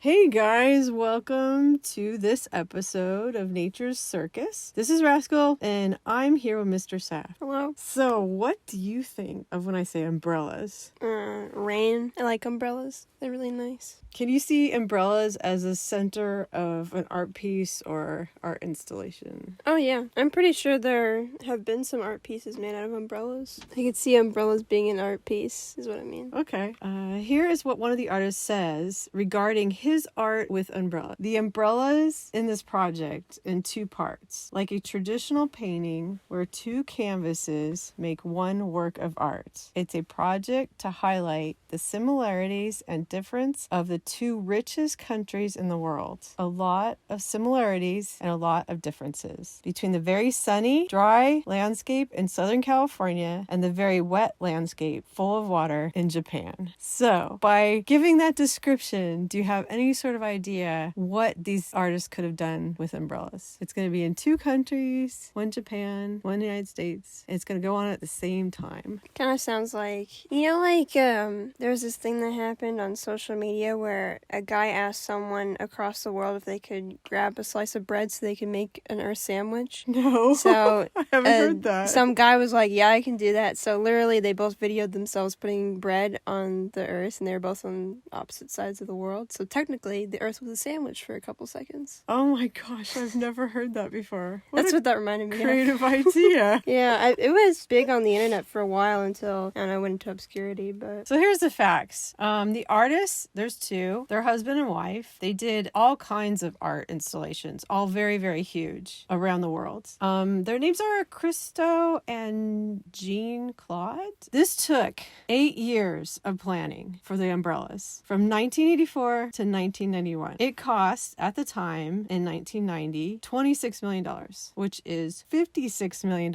Hey guys, welcome to this episode of Nature's Circus. This is Rascal, and I'm here with Mr.Saf. Hello. So, what do you think of when I say umbrellas? Rain. I like umbrellas. They're really nice. Can you see umbrellas as a center of an art piece or art installation? Oh yeah, I'm pretty sure there have been some art pieces made out of umbrellas. I could see umbrellas being an art piece, is what I mean. Okay. Here is what one of the artists says regarding his art with umbrella. The umbrellas in this project in two parts, like a traditional painting where two canvases make one work of art. It's a project to highlight the similarities and difference of the two richest countries in the world. A lot of similarities and a lot of differences between the very sunny, dry landscape in Southern California and the very wet landscape full of water in Japan. So, by giving that description, do you have any sort of idea what these artists could have done with umbrellas? It's going to be in two countries, one Japan, one United States. And it's going to go on at the same time. Kind of sounds like, there was this thing that happened on social media where a guy asked someone across the world if they could grab a slice of bread so they could make an earth sandwich. No, So I haven't heard that. Some guy was like, yeah, I can do that. So literally they both videoed themselves putting bread on the earth, and they were both on opposite sides of the world. So technically the earth was a sandwich for a couple seconds. Oh my gosh, I've never heard that before. That's what that reminded me of. Creative idea. Yeah, it was big on the internet for a while until, I don't know, went into obscurity, but... So here's the facts. The artists, there's two. They're husband and wife. They did all kinds of art installations, all very, very huge around the world. Their names are Christo and Jean Claude. This took 8 years of planning for the umbrellas from 1984 to 1991. It cost, at the time, in 1990, $26 million, which is $56 million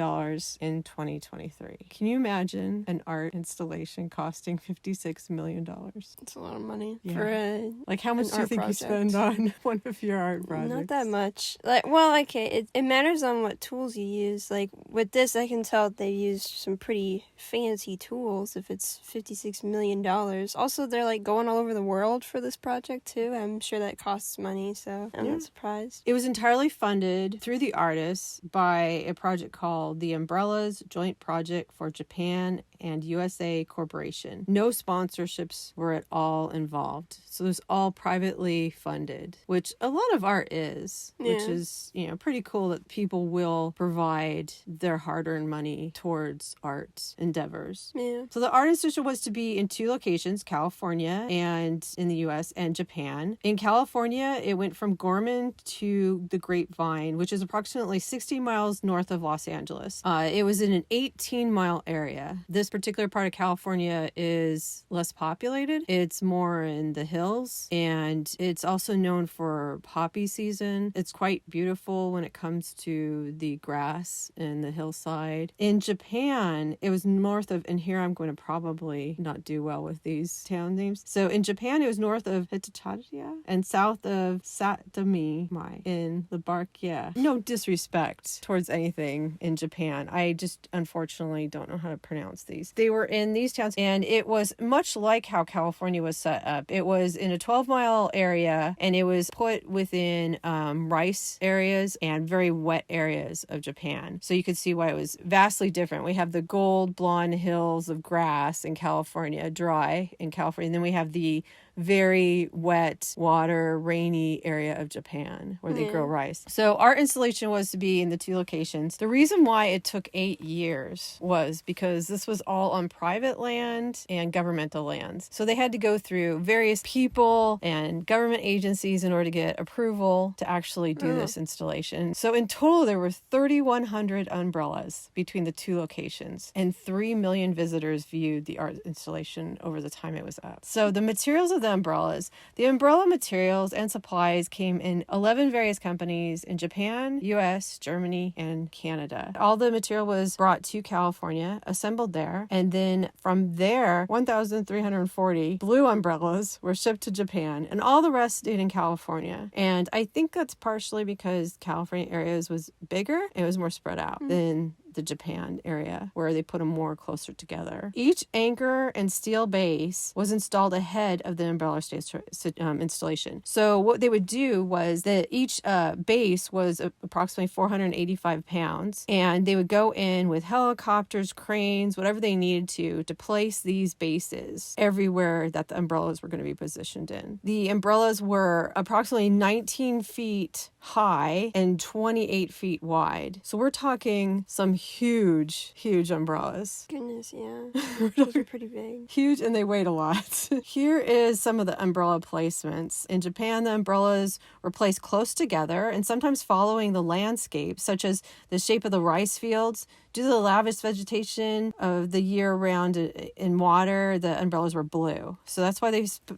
in 2023. Can you imagine an art installation costing $56 million? It's a lot of money Yeah. for Like, how much do you art think project. you spend on one of your art projects? Not that much. It matters on what tools you use. Like, with this, I can tell they used some pretty fancy tools if it's $56 million. Also, they're, going all over the world for this project, too. I'm sure that costs money, so I'm not surprised. It was entirely funded through the artists by a project called the Umbrellas Joint Project for Japan and USA Corporation. No sponsorships were at all involved. So it was all privately funded, which a lot of art is, which is, pretty cool that people will provide their hard-earned money towards art endeavors. Yeah. So the art installation was to be in two locations, California and in the US and Japan. In California, it went from Gorman to the Grapevine, which is approximately 60 miles north of Los Angeles. It was in an 18-mile area. This particular part of California is less populated. It's more in the hills, and it's also known for poppy season. It's quite beautiful when it comes to the grass and the hillside. In Japan, it was north of, and here I'm going to probably not do well with these town names. So in Japan, it was north of Hitachaya and south of Satomai in Labarkia. No disrespect towards anything in Japan. I just unfortunately don't know how to pronounce these. They were in these towns, and it was much like how California was set up. It was in a 12-mile area, and it was put within rice areas and very wet areas of Japan. So you could see why it was vastly different. We have the gold blonde hills of grass in California, dry in California, and then we have the very wet, water, rainy area of Japan where they grow rice. So our installation was to be in the two locations. The reason why it took 8 years was because this was all on private land and governmental lands. So they had to go through various people and government agencies in order to get approval to actually do this installation. So in total, there were 3,100 umbrellas between the two locations, and 3 million visitors viewed the art installation over the time it was up. So the materials of the umbrella materials and supplies came in 11 various companies in Japan, US, Germany, and Canada. All the material was brought to California, assembled there, and then from there, 1,340 blue umbrellas were shipped to Japan, and all the rest stayed in California. And I think that's partially because California areas was bigger, it was more spread out than the Japan area where they put them more closer together. Each anchor and steel base was installed ahead of the umbrella installation. So what they would do was that each base was approximately 485 pounds, and they would go in with helicopters, cranes, whatever they needed to place these bases everywhere that the umbrellas were going to be positioned in. The umbrellas were approximately 19 feet high and 28 feet wide. So we're talking some huge umbrellas. Goodness, yeah. Those are pretty big. Huge, and they weighed a lot. Here is some of the umbrella placements. In Japan, the umbrellas were placed close together and sometimes following the landscape, such as the shape of the rice fields. Due to the lavish vegetation of the year round in water, the umbrellas were blue. So that's why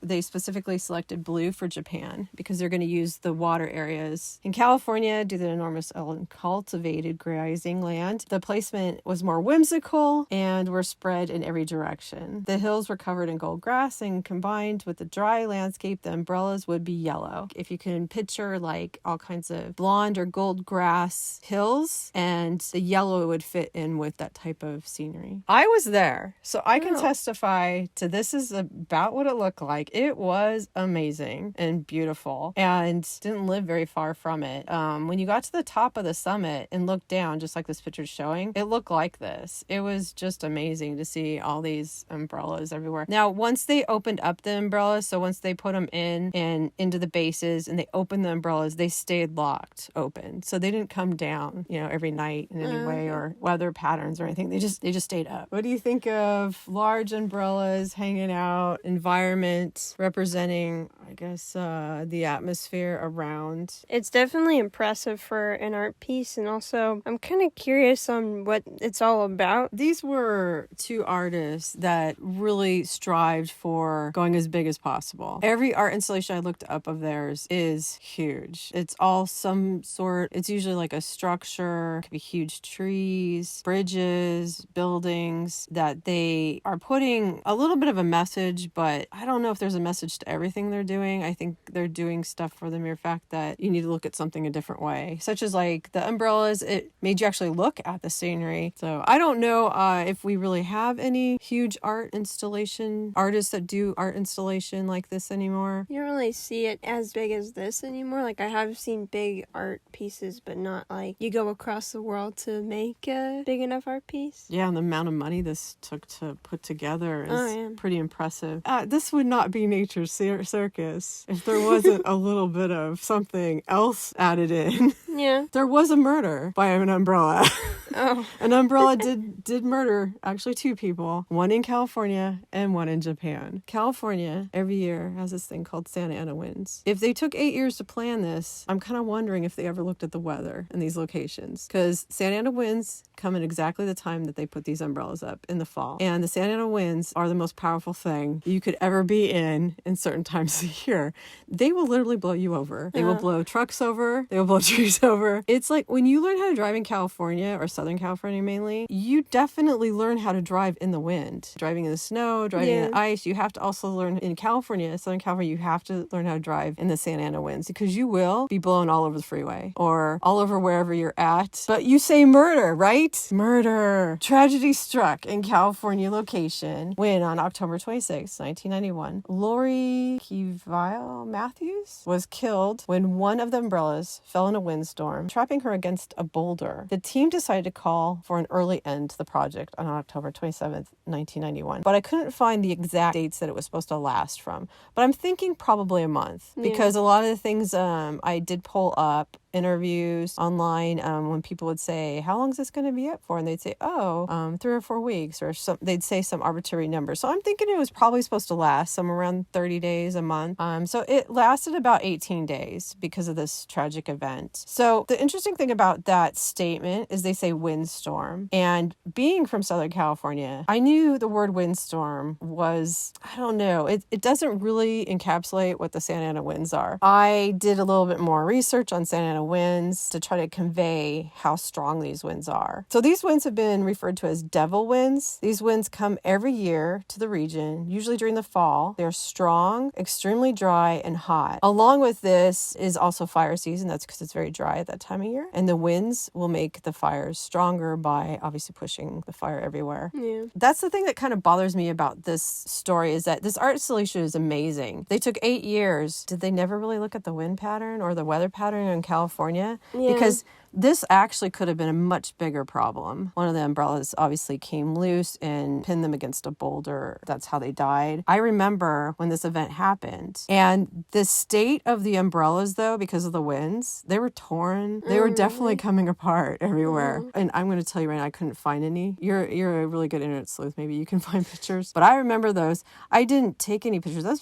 they specifically selected blue for Japan, because they're going to use the water areas. In California, due to the enormous uncultivated grazing land, the placement was more whimsical and were spread in every direction. The hills were covered in gold grass, and combined with the dry landscape, the umbrellas would be yellow. If you can picture like all kinds of blonde or gold grass hills, and the yellow would fit in with that type of scenery. I was there, so I can testify to this is about what it looked like. It was amazing and beautiful, and didn't live very far from it. When you got to the top of the summit and looked down, just like this picture's showing, it looked like this. It was just amazing to see all these umbrellas everywhere. Now, once they opened up the umbrellas, so once they put them in and into the bases and they opened the umbrellas, they stayed locked open. So they didn't come down, every night in any way or weather patterns or anything. They just stayed up. What do you think of large umbrellas hanging out, environment representing, I guess, the atmosphere around? It's definitely impressive for an art piece, and also I'm kind of curious on what it's all about. These were two artists that really strived for going as big as possible. Every art installation I looked up of theirs is huge. It's all some sort, it's usually like a structure, it could be huge trees, bridges, buildings, that they are putting a little bit of a message, but I don't know if there's a message to everything they're doing. I think they're doing stuff for the mere fact that you need to look at something a different way, such as like the umbrellas. It made you actually look at the scenery. So I don't know if we really have any huge art installation artists that do art installation like this anymore. You don't really see it as big as this anymore. Like, I have seen big art pieces, but not like you go across the world to make a big enough art piece. Yeah, and the amount of money this took to put together is pretty impressive. This would not be Nature's Circus if there wasn't a little bit of something else added in. Yeah. There was a murder by an umbrella. Oh. An umbrella did murder, actually, two people, one in California and one in Japan. California, every year, has this thing called Santa Ana winds. If they took 8 years to plan this, I'm kind of wondering if they ever looked at the weather in these locations, because Santa Ana winds come at exactly the time that they put these umbrellas up in the fall. And the Santa Ana winds are the most powerful thing you could ever be in certain times of the year. They will literally blow you over. They will blow trucks over. They will blow trees over. It's like when you learn how to drive in California, or Southern California mainly, you definitely learn how to drive in the wind. Driving in the snow, driving in the ice. You have to also learn in California, Southern California, you have to learn how to drive in the Santa Ana winds, because you will be blown all over the freeway or all over wherever you're at. But you say murder, right? Murder. Tragedy struck in California location when on October 26, 1991, Lori Kevile Matthews was killed when one of the umbrellas fell in a windstorm, trapping her against a boulder. The team decided to call for an early end to the project on October 27th, 1991. But I couldn't find the exact dates that it was supposed to last from. But I'm thinking probably a month, because a lot of the things I did pull up interviews online when people would say, how long is this going to be up for? And they'd say, 3 or 4 weeks, or they'd say some arbitrary number. So I'm thinking it was probably supposed to last somewhere around 30 days, a month. So it lasted about 18 days because of this tragic event. So the interesting thing about that statement is they say windstorm. And being from Southern California, I knew the word windstorm was, I don't know, it doesn't really encapsulate what the Santa Ana winds are. I did a little bit more research on Santa Ana winds to try to convey how strong these winds are. So these winds have been referred to as devil winds. These winds come every year to the region, usually during the fall. They're strong, extremely dry, and hot. Along with this is also fire season. That's because it's very dry at that time of year. And the winds will make the fires stronger by obviously pushing the fire everywhere. Yeah. That's the thing that kind of bothers me about this story, is that this art installation is amazing. They took 8 years. Did they never really look at the wind pattern or the weather pattern in California? Yeah. Because this actually could have been a much bigger problem. One of the umbrellas obviously came loose and pinned them against a boulder. That's how they died. I remember when this event happened. And the state of the umbrellas, though, because of the winds, they were torn. They were definitely coming apart everywhere. And I'm going to tell you right now, I couldn't find any. You're a really good internet sleuth. Maybe you can find pictures. But I remember those. I didn't take any pictures. That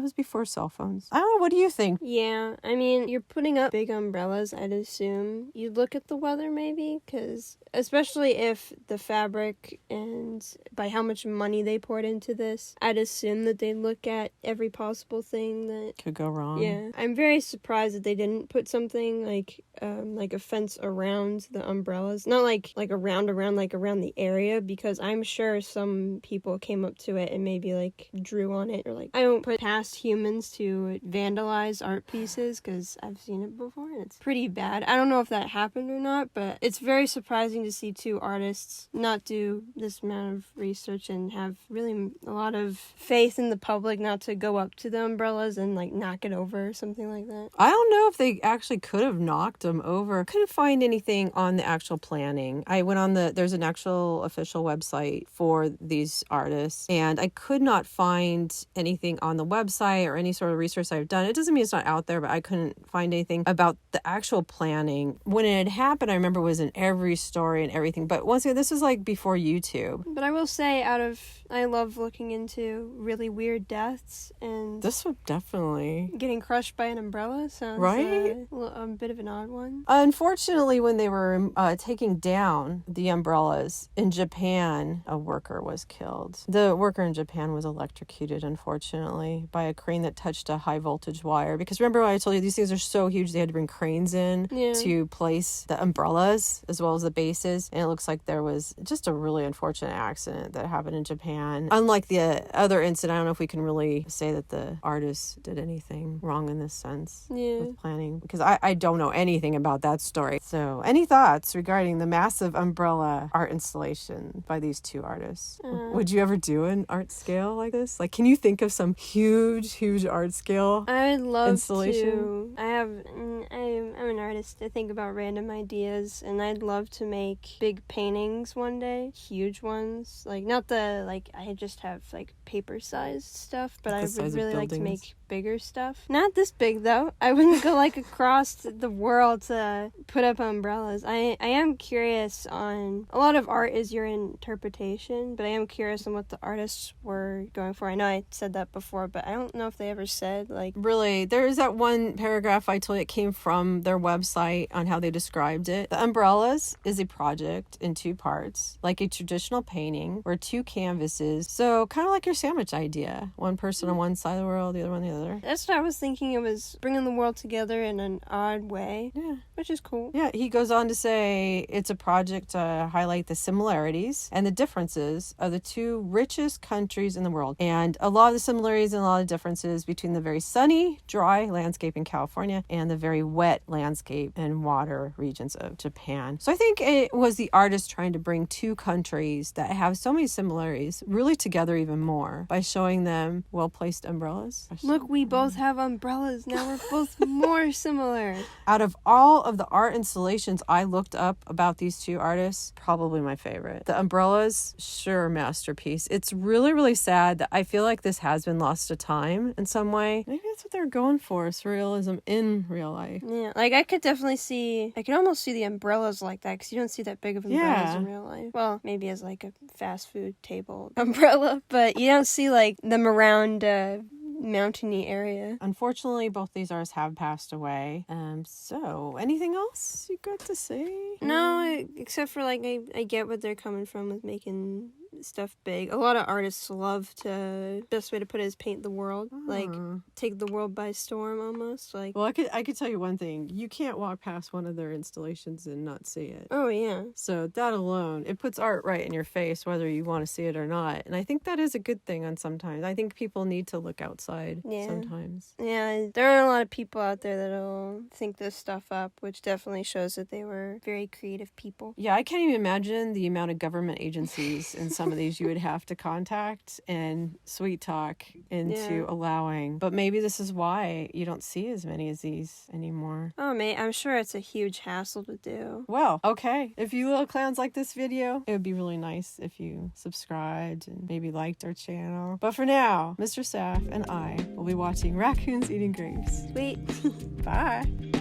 was before cell phones. I don't know. What do you think? Yeah, I mean, you're putting up big umbrellas, I'd assume. You'd look at the weather, maybe, because especially if the fabric and by how much money they poured into this, I'd assume that they'd look at every possible thing that could go wrong. Yeah, I'm very surprised that they didn't put something like a fence around the umbrellas, not like around the area, because I'm sure some people came up to it and maybe like drew on it, or like, I don't put past humans to vandalize art pieces because I've seen it before and it's pretty bad. I don't know if that happened or not, but it's very surprising to see two artists not do this amount of research and have really a lot of faith in the public not to go up to the umbrellas and like knock it over or something like that. I don't know if they actually could have knocked them over. Couldn't find anything on the actual planning. I went on there's an actual official website for these artists, and I could not find anything on the website or any sort of research I've done. It doesn't mean it's not out there, but I couldn't find anything about the actual planning. When it had happened, I remember it was in every story and everything. But once again, this was like before YouTube. But I will say, I love looking into really weird deaths, and this would definitely getting crushed by an umbrella sounds right? A bit of an odd one. Unfortunately, when they were taking down the umbrellas in Japan, a worker was killed. The worker in Japan was electrocuted, unfortunately, by a crane that touched a high voltage wire. Because remember when I told you these things are so huge, they had to bring cranes in to place the umbrellas as well as the bases. And it looks like there was just a really unfortunate accident that happened in Japan. Unlike the other incident, I don't know if we can really say that the artist did anything wrong in this sense with planning, because I don't know anything about that story. So any thoughts regarding the massive umbrella art installation by these two artists? Would you ever do an art scale like this? Like, can you think of some huge art scale I would love installation? I'm an artist. I think about random ideas, and I'd love to make big paintings one day, huge ones. Like, not the, like, I just have, like, paper-sized stuff, but I would really like to make bigger stuff. Not this big, though. I wouldn't go, like, across the world to put up umbrellas. I am curious on, a lot of art is your interpretation, but I am curious on what the artists were going for. I know I said that before, but I don't know if they ever said, like... Really, there's that one paragraph I told you, it came from their website on how they described it. The umbrellas is a project in 2 parts, like a traditional painting, or 2 canvases. So kind of like your sandwich idea. One person on one side of the world, the other on the other. That's what I was thinking. It was bringing the world together in an odd way. Yeah. Which is cool. Yeah, he goes on to say it's a project to highlight the similarities and the differences of the 2 richest countries in the world. And a lot of the similarities and a lot of differences between the very sunny, dry landscape in California and the very wet landscape and water regions of Japan. So I think it was the artist trying to bring 2 countries that have so many similarities really together even more by showing them well-placed umbrellas. Look, we both have umbrellas. Now we're both more similar. Out of all of the art installations I looked up about these 2 artists, probably my favorite. The umbrellas, sure, masterpiece. It's really sad that I feel like this has been lost to time in some way. Maybe that's what they're going for, surrealism in real life. Yeah, like I could almost see the umbrellas like that, because you don't see that big of umbrellas in real life. Well, maybe as like a fast food table umbrella, but you don't see like them around mountainy area. Unfortunately, both these artists have passed away. So anything else you got to say? No, except for like I get what they're coming from with making stuff big. A lot of artists love to, best way to put it is paint the world. Like, take the world by storm almost. Like, well, I could tell you one thing. You can't walk past one of their installations and not see it. oh yeah. So that alone, it puts art right in your face, whether you want to see it or not. And I think that is a good thing on sometimes. I think people need to look outside sometimes. Yeah, there are a lot of people out there that'll think this stuff up, which definitely shows that they were very creative people. Yeah, I can't even imagine the amount of government agencies in some of these you would have to contact and sweet talk into allowing. But maybe this is why you don't see as many as these anymore. Oh, mate, I'm sure it's a huge hassle to do. Well, okay. If you little clowns like this video, it would be really nice if you subscribed and maybe liked our channel. But for now, Mr. Saf and I will be watching raccoons eating grapes. Sweet. Bye.